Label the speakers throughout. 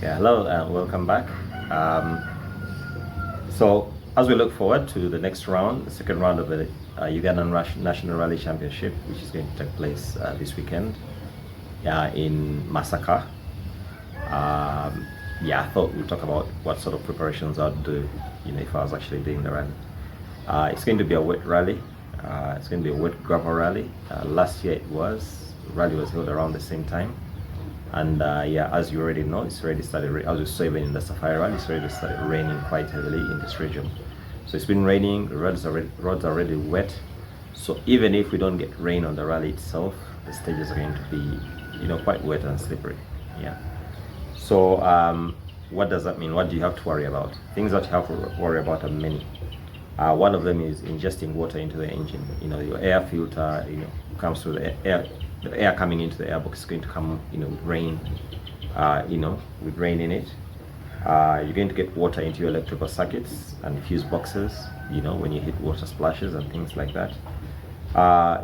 Speaker 1: Yeah, hello and welcome back. So as we look forward to the next round, the second round of the Ugandan National Rally Championship, which is going to take place this weekend in Masaka. I thought we'd talk about what sort of preparations I'd do, if I was actually doing the rally. It's going to be a wet rally. It's going to be a wet gravel rally. Last year rally was held around the same time. And as you already know, it's already started, as we saw even in the Safari Rally, it's already started raining quite heavily in this region. So it's been raining, the roads are already wet. So even if we don't get rain on the rally itself, the stages are going to be, quite wet and slippery. Yeah. So what does that mean? What do you have to worry about? Things that you have to worry about are many. One of them is ingesting water into the engine. Your air filter, comes through the air. The air coming into the airbox is going to come, with rain, with rain in it. You're going to get water into your electrical circuits and fuse boxes, when you hit water splashes and things like that.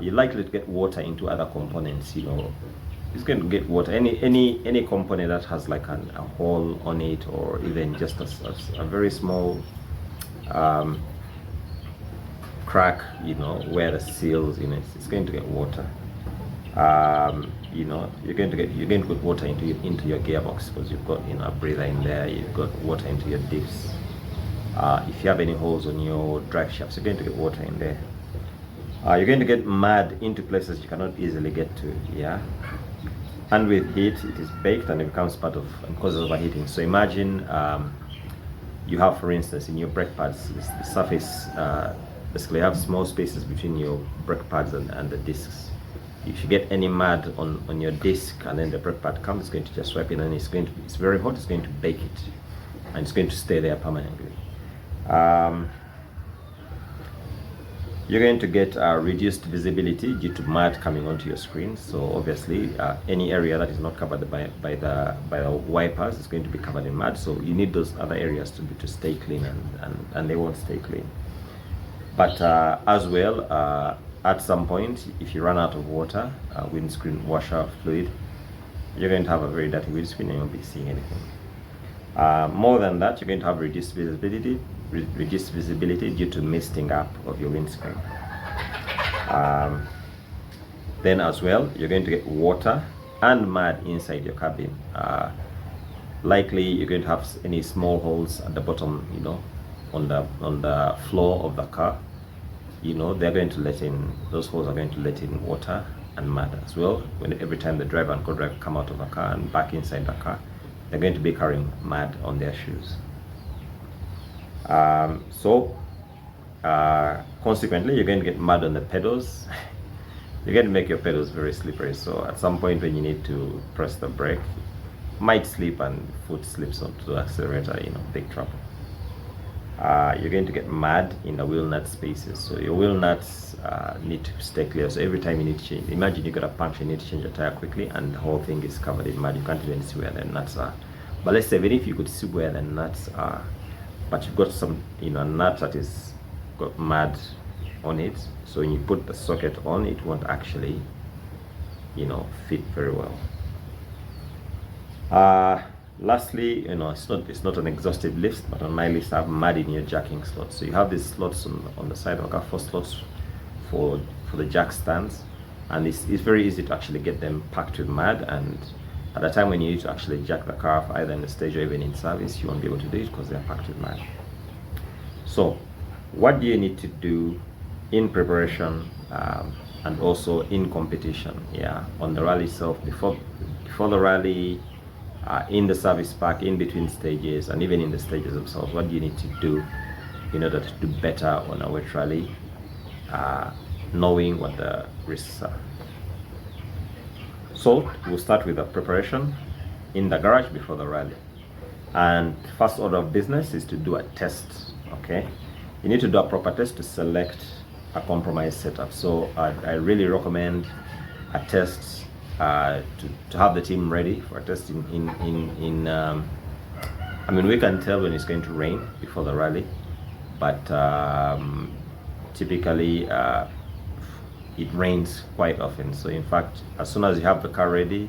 Speaker 1: You're likely to get water into other components, It's going to get water. Any component that has like a hole on it, or even just a very small crack, where the seals, it's going to get water. You're going to get water into your gearbox, because you've got a breather in there. You've got water into your diffs. If you have any holes on your drive shafts, you're going to get water in there. You're going to get mud into places you cannot easily get to. And with heat, it is baked and it becomes part of and causes overheating. So imagine you have, for instance, in your brake pads, the surface, basically you have small spaces between your brake pads and the discs. If you get any mud on your disc and then the brake pad comes, it's going to just swipe in, and it's very hot, it's going to bake it, and it's going to stay there permanently. You're going to get reduced visibility due to mud coming onto your screen. So obviously any area that is not covered by the wipers is going to be covered in mud, so you need those other areas to stay clean, and they won't stay clean. But as well, at some point, if you run out of water, windscreen washer fluid, you're going to have a very dirty windscreen and you won't be seeing anything. More than that, you're going to have reduced visibility due to misting up of your windscreen. Then as well, you're going to get water and mud inside your cabin. Likely, you're going to have any small holes at the bottom, on the floor of the car. They're going to let in, those holes are going to let in water and mud as well. Every time the driver and co-driver come out of the car and back inside the car, they're going to be carrying mud on their shoes. Consequently, you're going to get mud on the pedals. You're going to make your pedals very slippery. So at some point when you need to press the brake, might slip and foot slips onto the accelerator, big trouble. You're going to get mud in the wheel nut spaces, so your wheel nuts need to stay clear. So every time you need to change, imagine you got a puncture, you need to change your tire quickly, and the whole thing is covered in mud. You can't even see where the nuts are. But let's say even if you could see where the nuts are, but you've got some nut that is got mud on it, so when you put the socket on, it won't actually fit very well. Lastly, it's not an exhaustive list, but on my list I have mud in your jacking slots. So you have these slots on the side of the car, 4 slots for the jack stands, and it's very easy to actually get them packed with mud. And at the time when you need to actually jack the car off, either in the stage or even in service, you won't be able to do it because they're packed with mud. So what do you need to do in preparation and also in competition? On the rally itself, before the rally, in the service pack, in between stages, and even in the stages themselves, what do you need to do in order to do better on a wet rally, knowing what the risks are? So we'll start with the preparation in the garage before the rally. And first order of business is to do a test. Okay, you need to do a proper test to select a compromise setup. So I really recommend a test to have the team ready for a test we can tell when it's going to rain before the rally, but typically it rains quite often. So in fact, as soon as you have the car ready,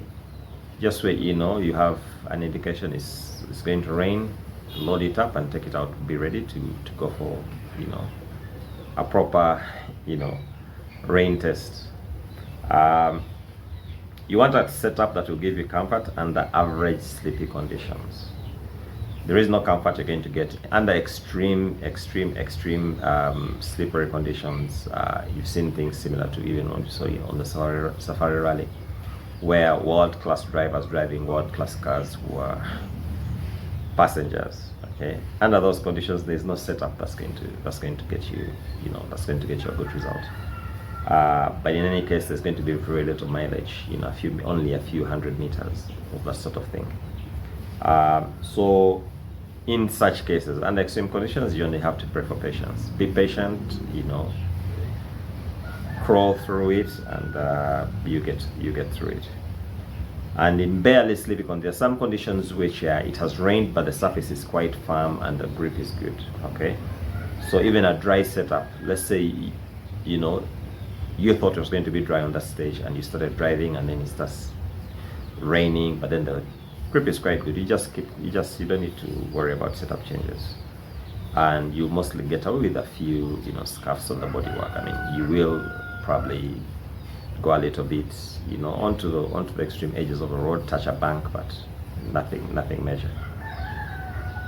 Speaker 1: just wait, you know, you have an indication it's going to rain, load it up and take it out, be ready to go for, you know, a proper, you know, rain test. You want a setup that will give you comfort under average sleepy conditions. There is no comfort you're going to get under extreme slippery conditions. You've seen things similar to even what you saw on the safari rally, where world-class drivers driving world-class cars were passengers. Okay, under those conditions, there's no setup that's going to get you, you know, that's going to get you a good result. But in any case, there's going to be very little mileage, you know, only a few hundred meters of that sort of thing. So in such cases, under extreme conditions, you only have to pray for patience. Be patient, you know, crawl through it, and you get through it. And in barely sleepy conditions, there are some conditions which it has rained, but the surface is quite firm and the grip is good. Okay, so even a dry setup, let's say, you know, you thought it was going to be dry on that stage, and you started driving, and then it starts raining, but then the grip is quite good. You don't need to worry about setup changes, and you mostly get away with a few, you know, scuffs on the bodywork. I mean, you will probably go a little bit, you know, onto the extreme edges of the road, touch a bank, but nothing major.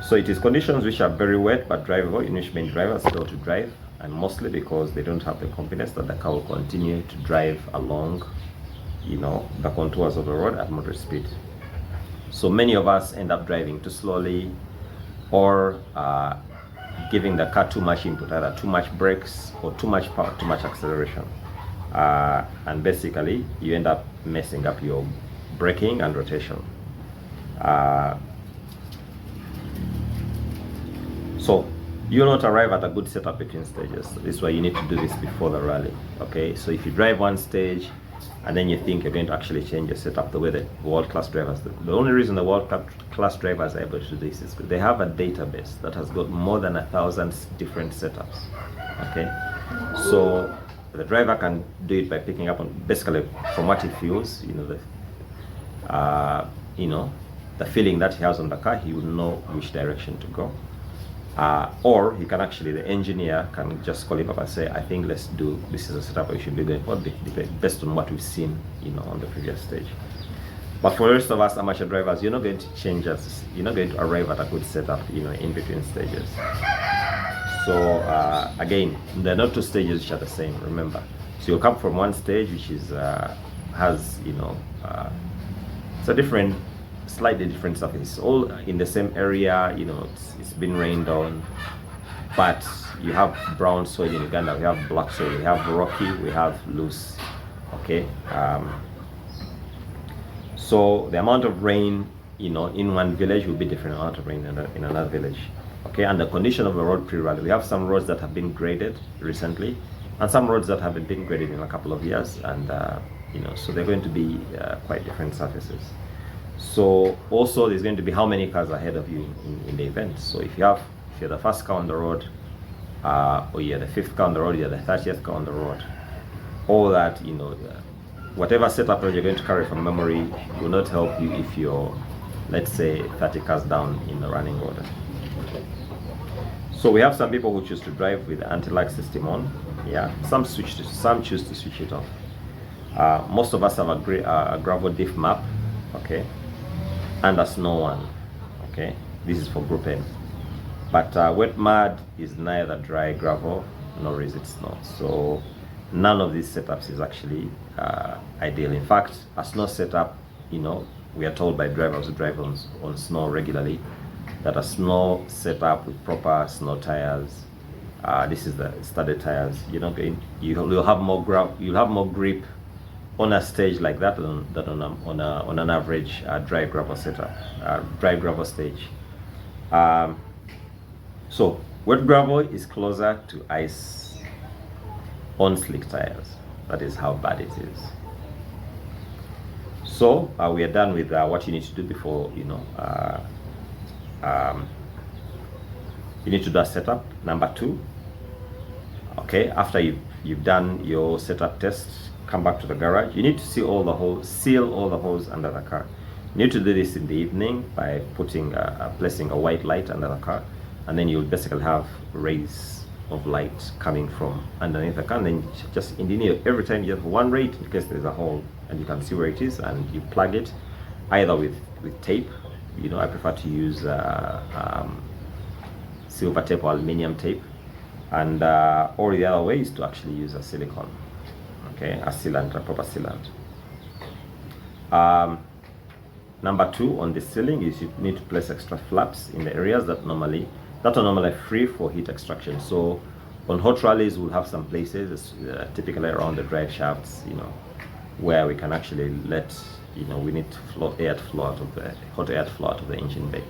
Speaker 1: So it is conditions which are very wet but drivable, in which many drivers fail to drive, and mostly because they don't have the confidence that the car will continue to drive along, you know, the contours of the road at moderate speed. So many of us end up driving too slowly, or giving the car too much input, either too much brakes or too much power, too much acceleration. And basically you end up messing up your braking and rotation. So you'll not arrive at a good setup between stages. This is why you need to do this before the rally. Okay, so if you drive one stage and then you think you're going to actually change your setup the way that world-class drivers do. The only reason the world-class drivers are able to do this is they have a database that has got more than 1,000 different setups. Okay, so the driver can do it by picking up on basically from what he feels, you know, the feeling that he has on the car. He will know which direction to go. Or he can actually, the engineer can just call him up and say, I think this is a setup we should be going for, based on what we've seen, you know, on the previous stage. But for the rest of us amateur drivers, you're not going to change us, you're not going to arrive at a good setup, you know, in between stages. So again, there are not two stages which are the same, remember. So you'll come from one stage which is has, you know, it's a different, slightly different surface, all in the same area, you know, it's been rained on, but you have brown soil in Uganda, we have black soil, we have rocky, we have loose. Okay, so the amount of rain, you know, in one village will be different amount of rain in another village. Okay, and the condition of the road pre-rally, we have some roads that have been graded recently, and some roads that haven't been graded in a couple of years, and you know, so they're going to be quite different surfaces. So also there's going to be how many cars ahead of you in the event. So if you're the first car on the road, or you're the 5th car on the road, you're the 30th car on the road, all that, you know, whatever setup you're going to carry from memory will not help you if you're, let's say, 30 cars down in the running order. So we have some people who choose to drive with the anti-lag system on. Yeah, some choose to switch it off. Most of us have a gravel diff map, okay, and a snow one. Okay, this is for group N. But wet mud is neither dry gravel nor is it snow. So none of these setups is actually ideal. In fact, a snow setup, you know, we are told by drivers who drive on snow regularly that a snow setup with proper snow tires, this is the studded tires, you'll have more grip on a stage like that than on an average dry gravel setup, dry gravel stage. So wet gravel is closer to ice on slick tires. That is how bad it is. So we are done with what you need to do before, you know, you need to do a setup. Number 2, okay, after you've done your setup test, come back to the garage. You need to seal all the holes under the car. You need to do this in the evening by placing a white light under the car, and then you'll basically have rays of light coming from underneath the car. And then just every time you have one ray in case there's a hole and you can see where it is, and you plug it either with tape. I prefer to use silver tape or aluminium tape, and or the other way is to actually use a silicone, okay, a sealant, a proper sealant. Number 2 on the ceiling is you need to place extra flaps in the areas that are normally free for heat extraction. So on hot rallies, we'll have some places, typically around the drive shafts, where we can actually let, we need hot air to flow out of the engine bay.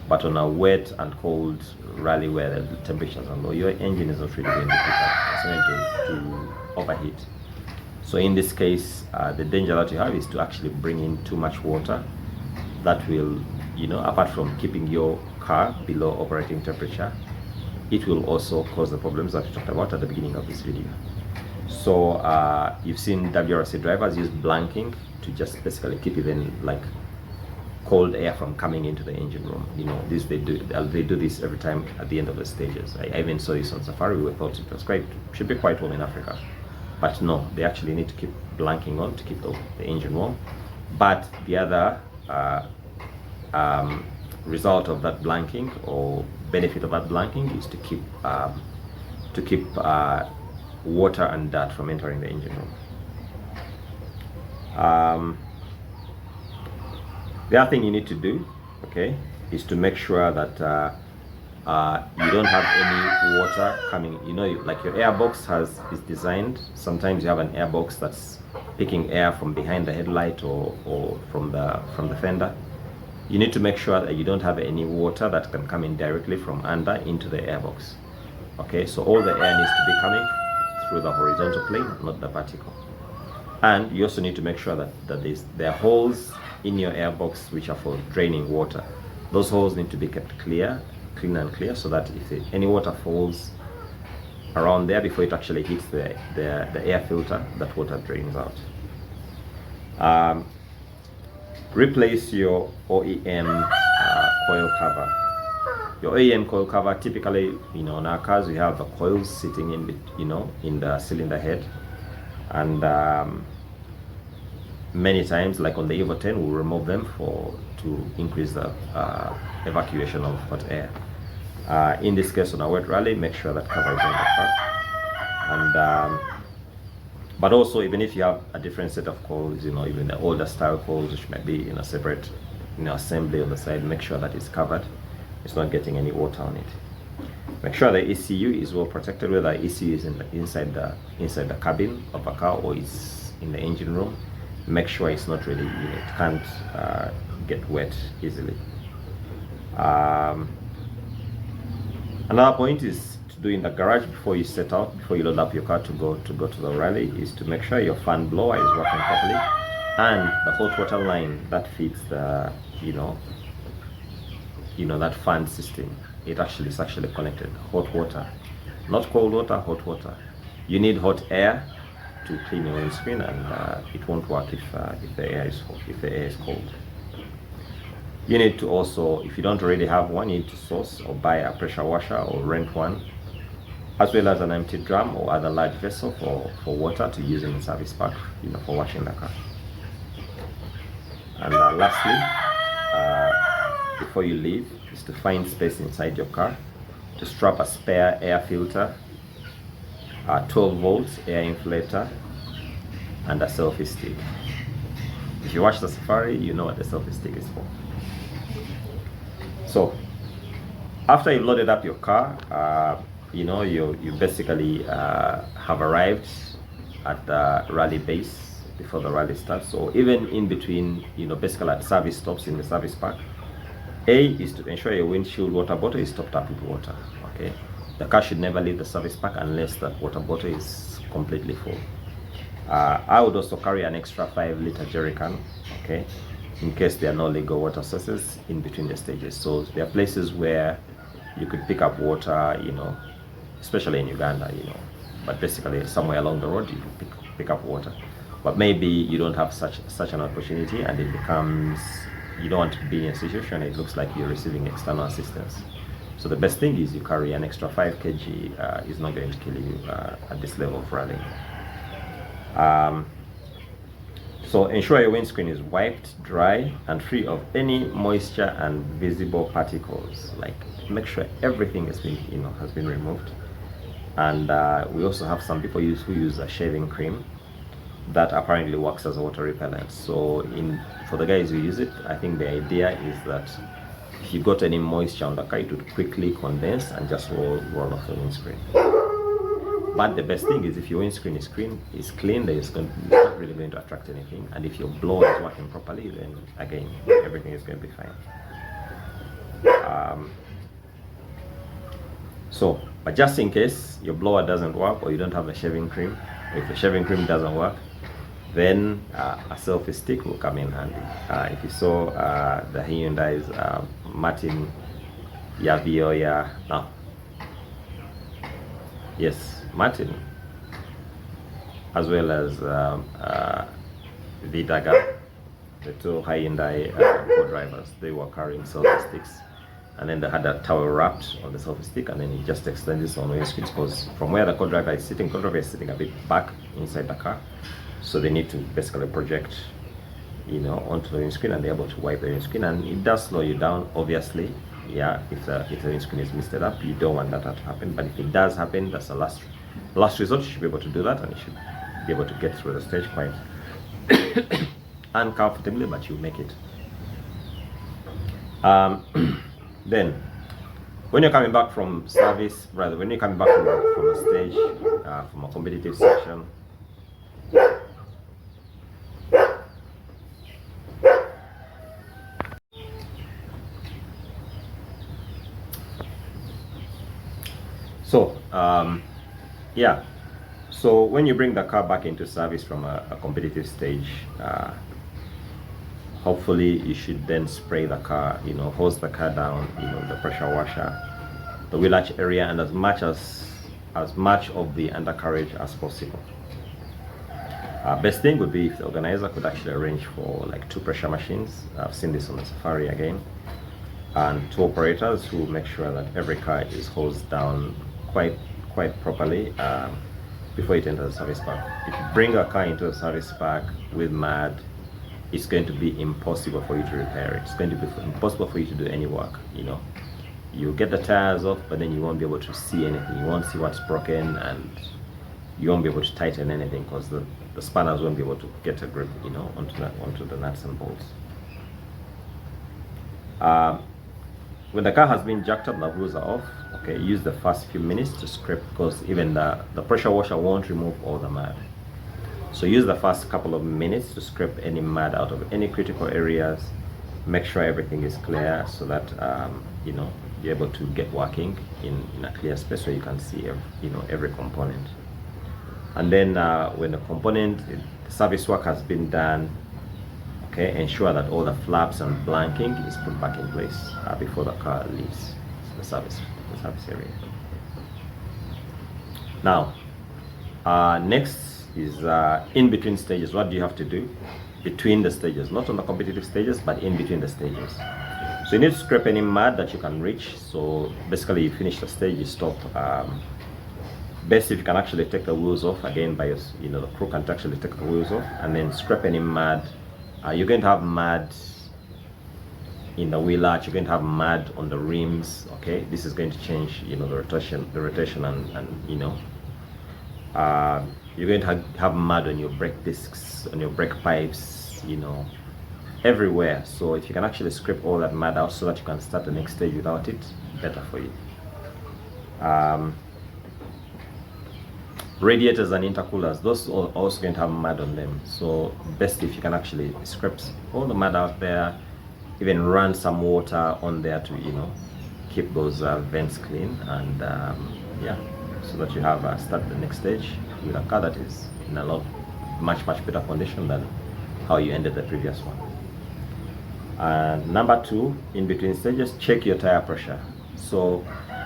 Speaker 1: But on a wet and cold rally where the temperatures are low, your engine is not really going to pick up. It's going to overheat. So in this case, the danger that you have is to actually bring in too much water. That will, apart from keeping your car below operating temperature, it will also cause the problems that we talked about at the beginning of this video. So you've seen WRC drivers use blanking to just basically keep even like cold air from coming into the engine room. They do this every time at the end of the stages. I even saw this on safari. We thought it was should be quite warm in Africa, but no, they actually need to keep blanking on to keep the engine warm. But the other result of that blanking, or benefit of that blanking, is to keep water and dirt from entering the engine room. The other thing you need to do, okay, is to make sure that you don't have any water coming. Like your airbox is designed. Sometimes you have an airbox that's picking air from behind the headlight or from the fender. You need to make sure that you don't have any water that can come in directly from under into the airbox. Okay, so all the air needs to be coming through the horizontal plane, not the vertical. And you also need to make sure that there are holes in your airbox which are for draining water. Those holes need to be kept clean and clear, so that if any water falls around there before it actually hits the air filter, that water drains out. Replace your OEM coil cover. Your OEM coil cover, typically, on our cars we have the coils sitting in the cylinder head, and many times, like on the Evo 10, we'll remove them to increase the evacuation of hot air. In this case, on a wet rally, make sure that cover is on the car. And but also, even if you have a different set of coils, even the older style coils, which might be in a separate assembly on the side, make sure that it's covered. It's not getting any water on it. Make sure the ECU is well protected, whether the ECU is inside the cabin of a car or is in the engine room. Make sure it's not really, it can't get wet easily. Another point is to do in the garage before you set out, before you load up your car to go to the rally, is to make sure your fan blower is working properly, and the hot water line that feeds the that fan system. It's actually connected. Hot water, not cold water, hot water. You need hot air to clean your windscreen, and it won't work if the air is cold. You need to also, if you don't already have one, you need to source or buy a pressure washer or rent one, as well as an empty drum or other large vessel for water to use in the service park, for washing the car. And lastly, before you leave, is to find space inside your car to strap a spare air filter, 12 volts air inflator, and a selfie stick. If you watch the safari, you know what the selfie stick is for. So after you've loaded up your car, you basically have arrived at the rally base before the rally starts. So even in between, basically at service stops in the service park, A is to ensure your windshield water bottle is topped up with water. Okay, the car should never leave the service park unless that water bottle is completely full. I would also carry an extra 5-liter jerry can, okay, in case there are no legal water sources in between the stages. So there are places where you could pick up water, especially in Uganda, but basically somewhere along the road you can pick up water. But maybe you don't have such an opportunity, and it becomes you don't want to be in a situation it looks like you're receiving external assistance. So the best thing is you carry an extra 5 kg. Is not going to kill you at this level of rallying. So ensure your windscreen is wiped, dry, and free of any moisture and visible particles. Like, make sure everything has been removed. And we also have some people who use a shaving cream that apparently works as a water repellent. So for the guys who use it, I think the idea is that if you got any moisture on the car, it would quickly condense and just roll off the windscreen. But the best thing is if your windscreen is clean, then it's not really going to attract anything. And if your blower is working properly, then again, everything is going to be fine. But just in case your blower doesn't work or you don't have a shaving cream, or if the shaving cream doesn't work, then a selfie stick will come in handy. If you saw the Hyundai's Martin Yavioya, Martin, as well as Vidaga, the two Hyundai co-drivers, they were carrying selfie sticks, and then they had a towel wrapped on the selfie stick, and then it just extends on your screen, because from where the co-driver is sitting a bit back inside the car, so they need to basically project onto the windscreen, and they're able to wipe the windscreen, and it does slow you down, obviously. If the windscreen is misted up, you don't want that to happen. But if it does happen, that's the last resort. You should be able to do that, and you should be able to get through the stage quite uncomfortably, but you make it. Then when you're coming back from service, when you're coming back from a stage, from a competitive section, so when you bring the car back into service from a competitive stage, hopefully you should then spray the car, hose the car down, the pressure washer, the wheel arch area, and as much of the undercarriage as possible. Best thing would be if the organizer could actually arrange for like 2 pressure machines. I've seen this on the Safari again, and 2 operators who make sure that every car is hosed down quite properly before it enters the service park. If you bring a car into a service park with mud, it's going to be impossible for you to repair it. It's going to be impossible for you to do any work. You get the tires off, but then you won't be able to see anything. You won't see what's broken, and you won't be able to tighten anything, because the spanners won't be able to get a grip onto the nuts and bolts. When the car has been jacked up, the wheels are off. Okay, use the first few minutes to scrape, because even the pressure washer won't remove all the mud. So use the first couple of minutes to scrape any mud out of any critical areas. Make sure everything is clear, so that you're able to get working in a clear space where you can see every component. And then when the service work has been done, okay, ensure that all the flaps and blanking is put back in place before the car leaves the service area. Now, next is in between stages. What do you have to do between the stages? Not on the competitive stages, but in between the stages. So you need to scrape any mud that you can reach. So basically, you finish the stage, you stop. Best if you can actually take the wheels off again by the crew can actually take the wheels off, and then scrape any mud. You're going to have mud in the wheel arch, you're going to have mud on the rims. Okay, this is going to change the rotation and you're going to have mud on your brake discs, on your brake pipes, everywhere. So if you can actually scrape all that mud out so that you can start the next stage without it, better for you. Radiators and intercoolers, those are also going to have mud on them, so best if you can actually scrape all the mud out there, even run some water on there to keep those vents clean, and so that you have start the next stage with a car that is in a much better condition than how you ended the previous one. And number 2, in between stages, check your tire pressure. So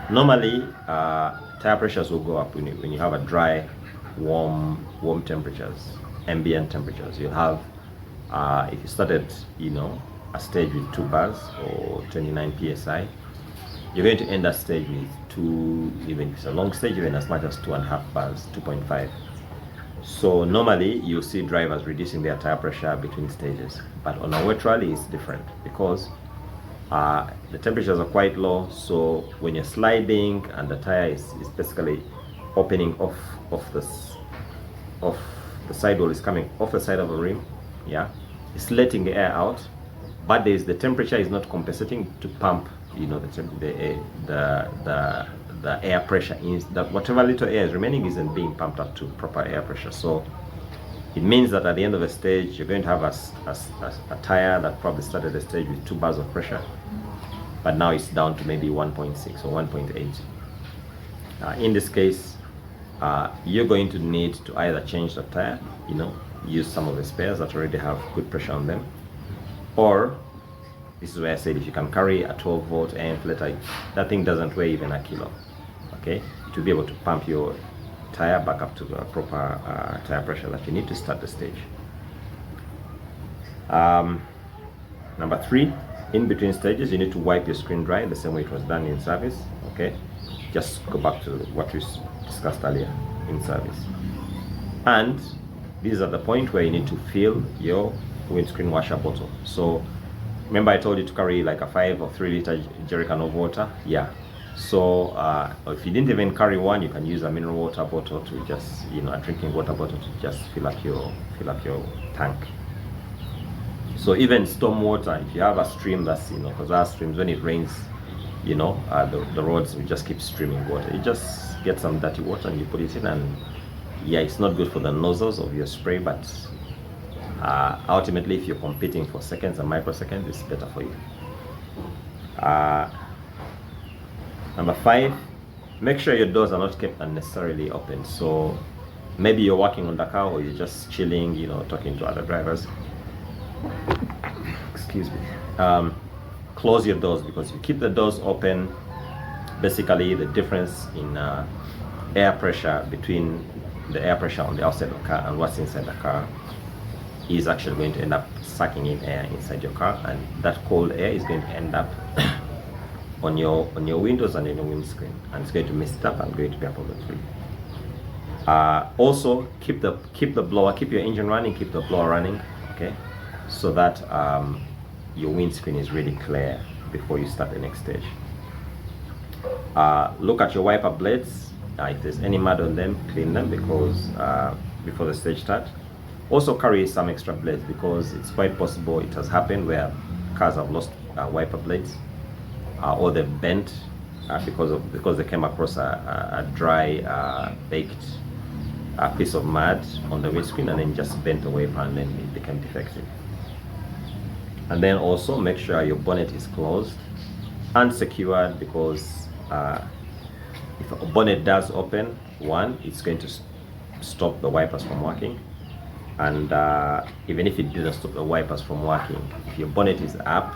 Speaker 1: normally tire pressures will go up when you have a dry, warm temperatures, ambient temperatures. You'll have if you started a stage with 2 bars or 29 psi, you're going to end that stage with 2, even if it's a long stage, even as much as 2.5 bars, 2.5. So normally you see drivers reducing their tire pressure between stages, but on a wet rally it's different because the temperatures are quite low. So when you're sliding and the tire is basically opening off the sidewall, is coming off the side of the rim, yeah, it's letting the air out, but the temperature is not compensating to pump, you know, the air pressure in that whatever little air is remaining isn't being pumped up to proper air pressure. So it means that at the end of the stage you're going to have a tire that probably started the stage with 2 bars of pressure, but now it's down to maybe 1.6 or 1.8. In this case, you're going to need to either change the tire, you know, use some of the spares that already have good pressure on them, or this is where I said if you can carry a 12-volt air inflator, that thing doesn't weigh even a kilo, okay, to be able to pump your tire back up to the proper tire pressure that you need to start the stage. Number 3, in between stages, you need to wipe your screen dry the same way it was done in service, okay? Just go back to what we discussed earlier in service. And these are the point where you need to fill your windscreen washer bottle. So remember I told you to carry like a 5 or 3 liter jerrycan of water? Yeah. So if you didn't even carry one, you can use a mineral water bottle to just, you know, a drinking water bottle to just fill up your tank. So even storm water, if you have a stream that's, you know, because our streams, when it rains, you know, the roads will just keep streaming water. You just get some dirty water and you put it in, and yeah, it's not good for the nozzles of your spray, but ultimately if you're competing for seconds and microseconds, it's better for you. Number 5, make sure your doors are not kept unnecessarily open. So maybe you're working on the car or you're just chilling, you know, talking to other drivers. Excuse me. Close your doors, because you keep the doors open, basically the difference in air pressure between the air pressure on the outside of the car and what's inside the car is actually going to end up sucking in air inside your car, and that cold air is going to end up on your windows and in your windscreen, and it's going to mess it up and going to be a problem for you. Also keep the blower, keep your engine running, keep the blower running, okay, so that your windscreen is really clear before you start the next stage. Look at your wiper blades. If there's any mud on them, clean them, because before the stage start. Also carry some extra blades, because it's quite possible, it has happened where cars have lost wiper blades, or they've bent because they came across a dry baked piece of mud on the windscreen and then just bent the wiper and then it became defective. And then also make sure your bonnet is closed and secured, because if a bonnet does open, one, it's going to stop the wipers from working, and even if it didn't stop the wipers from working, if your bonnet is up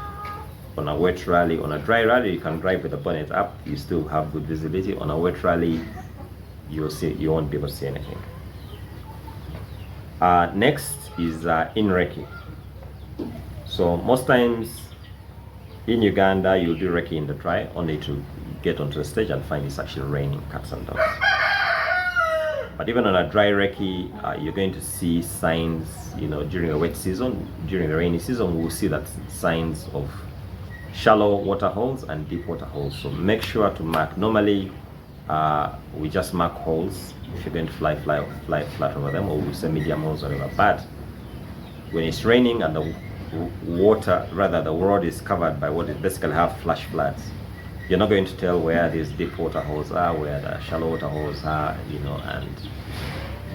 Speaker 1: on a wet rally, on a dry rally you can drive with the bonnet up, you still have good visibility. On a wet rally you won't be able to see anything. Next is in recce. So most times in Uganda you'll do recce in the dry, only to get onto the stage and find it's actually raining cats and dogs. But even on a dry recce, you're going to see signs, you know, during the wet season. During the rainy season we'll see that signs of shallow water holes and deep water holes. So make sure to mark. Normally we just mark holes if you're going to fly flat over them, or we say medium holes or whatever. But when it's raining and the water, rather the road is covered by what is basically have flash floods, you're not going to tell where these deep water holes are, where the shallow water holes are, you know.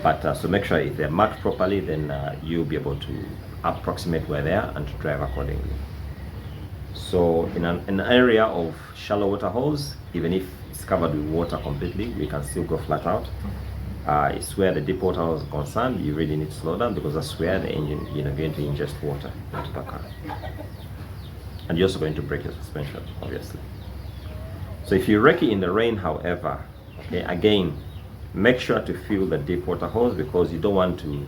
Speaker 1: But so make sure if they're marked properly, then you'll be able to approximate where they are and to drive accordingly. So in an area of shallow water holes, even if it's covered with water completely, we can still go flat out. It's where the deep water holes are concerned, you really need to slow down, because that's where the engine, you know, going to ingest water into the car. And you're also going to break your suspension, obviously. So if you recce in the rain, however, okay, again, make sure to fill the deep water holes, because you don't want to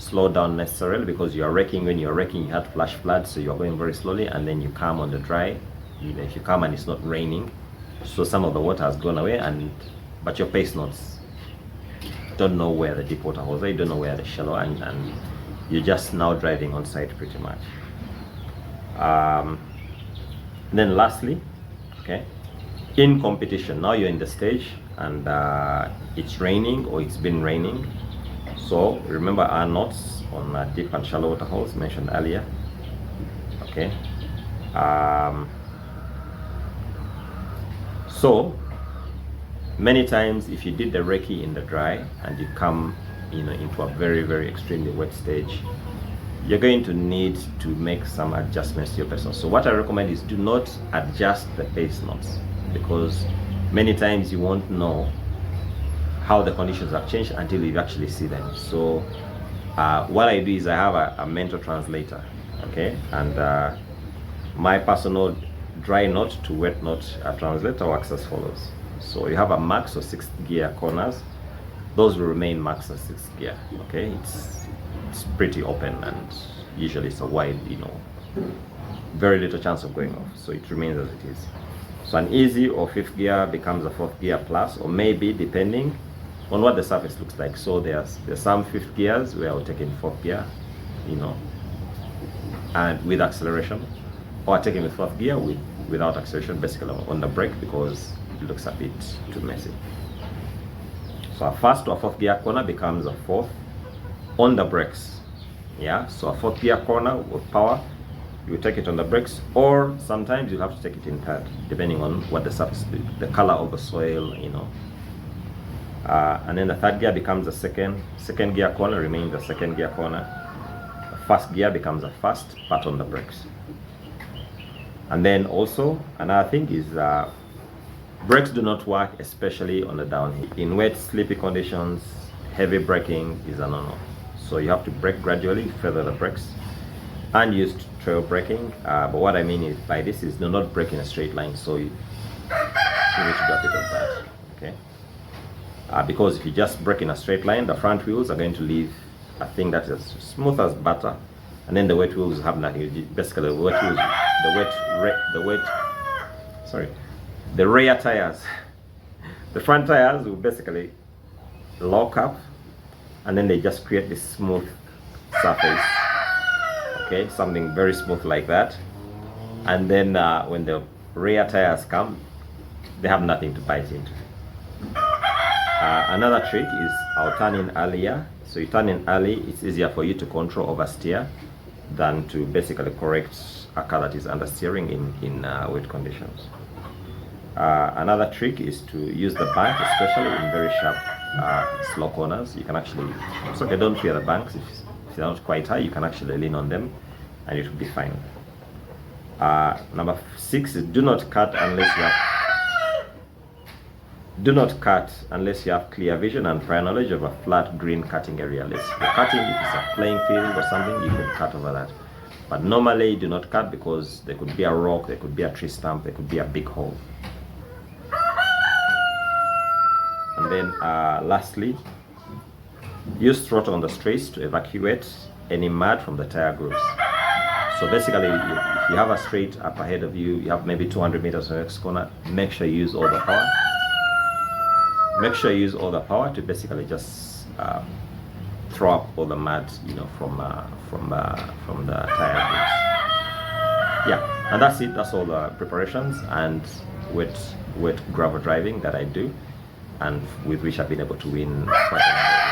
Speaker 1: slow down necessarily, because you are raking. When you're raking, you had flash flood, so you're going very slowly, and then you come on the dry. If you come and it's not raining, so some of the water has gone away, but your pace notes don't know where the deep water holes are, you don't know where the shallow, and you're just now driving on site pretty much. Then lastly, okay, in competition, now you're in the stage and it's raining or it's been raining. So remember our knots on deep and shallow water holes mentioned earlier. Okay. So many times if you did the recce in the dry and you come into a very, very extremely wet stage, you're going to need to make some adjustments to your pace notes. So what I recommend is do not adjust the pace notes, because many times you won't know how the conditions have changed until you actually see them. So what I do is I have a mental translator, okay, and my personal dry note to wet note translator works as follows. So you have a max or 6th gear corners. Those will remain max or 6th gear, okay. It's pretty open, and usually it's a wide, very little chance of going off, so it remains as it is. So an easy or 5th gear becomes a 4th gear plus, or maybe depending on what the surface looks like. So there's some 5th gears where I'll take in 4th gear, and with acceleration, or I take in with 4th gear without acceleration, basically on the brake, because it looks a bit too messy. So a 1st or 4th gear corner becomes a 4th on the brakes. Yeah, so a 4th gear corner with power, you take it on the brakes, or sometimes you'll have to take it in 3rd, depending on what the surface, the color of the soil, and then the 3rd gear becomes a second gear corner, remains the 2nd gear corner. The 1st gear becomes a 1st, but on the brakes. And then also another thing is brakes do not work, especially on the downhill. In wet, sleepy conditions, heavy braking is a no-no. So you have to brake gradually, feather the brakes, and use trail braking. But what I mean is by this is do not brake in a straight line. So you need to do a bit of that, okay? Because if you just brake in a straight line, the front wheels are going to leave a thing that is smooth as butter, and then the wet wheels have nothing. Basically, the wet wheels, the rear tires, the front tires will basically lock up, and then they just create this smooth surface, okay, something very smooth like that. And then when the rear tires come, they have nothing to bite into. Another trick is I'll turn in earlier. So you turn in early, it's easier for you to control oversteer than to basically correct a car that is understeering in wet conditions. Another trick is to use the bank, especially in very sharp slow corners. You can actually, it's okay, don't fear the banks. If they're not quite high, you can actually lean on them and it will be fine. Number 6 is do not cut unless you have clear vision and prior knowledge of a flat green cutting area. If you're cutting, if it's a playing field or something, you can cut over that. But normally do not cut, because there could be a rock, there could be a tree stump, there could be a big hole. And then lastly, use throttle on the straights to evacuate any mud from the tire grooves. So basically, if you have a straight up ahead of you, you have maybe 200 meters on the next corner, make sure you use all the power. Make sure you use all the power to basically just throw up all the mud, from the tire grooves. Yeah, and that's it. That's all the preparations and wet gravel driving that I do, and with which I've been able to win quite a lot.